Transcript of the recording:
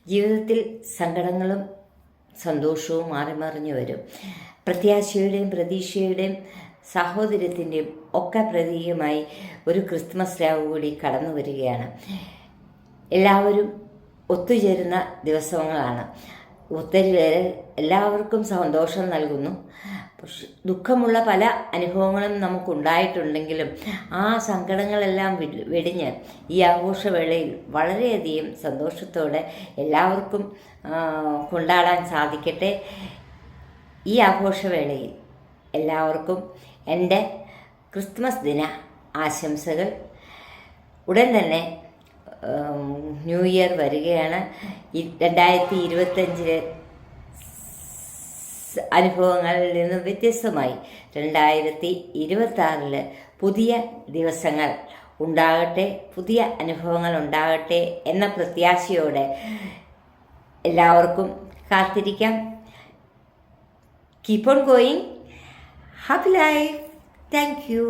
ജീവിതത്തിൽ സങ്കടങ്ങളും സന്തോഷവും മാറി മറിഞ്ഞു വരും. പ്രത്യാശയുടെയും പ്രതീക്ഷയുടെയും സാഹോദര്യത്തിൻ്റെയും ഒക്കെ പ്രതീകമായി ഒരു ക്രിസ്മസ് രാവ് കൂടി കടന്നു വരികയാണ്. എല്ലാവരും ഒത്തുചേരുന്ന ദിവസങ്ങളാണ്. ഒത്തുചേരൽ എല്ലാവർക്കും സന്തോഷം നൽകുന്നു. പക്ഷെ ദുഃഖമുള്ള പല അനുഭവങ്ങളും നമുക്കുണ്ടായിട്ടുണ്ടെങ്കിലും ആ സങ്കടങ്ങളെല്ലാം വെടിഞ്ഞ് ഈ ആഘോഷവേളയിൽ വളരെയധികം സന്തോഷത്തോടെ എല്ലാവർക്കും കൊണ്ടാടാൻ സാധിക്കട്ടെ. ഈ ആഘോഷവേളയിൽ എല്ലാവർക്കും എൻ്റെ ക്രിസ്മസ് ദിന ആശംസകൾ. ഉടൻ തന്നെ ന്യൂ ഇയർ വരികയാണ്. 2025 അനുഭവങ്ങളിൽ നിന്ന് വ്യത്യസ്തമായി 2026 പുതിയ ദിവസങ്ങൾ ഉണ്ടാകട്ടെ, പുതിയ അനുഭവങ്ങൾ ഉണ്ടാകട്ടെ എന്ന പ്രത്യാശയോടെ എല്ലാവർക്കും കാത്തിരിക്കാം. Keep on going. Happy life. Thank you.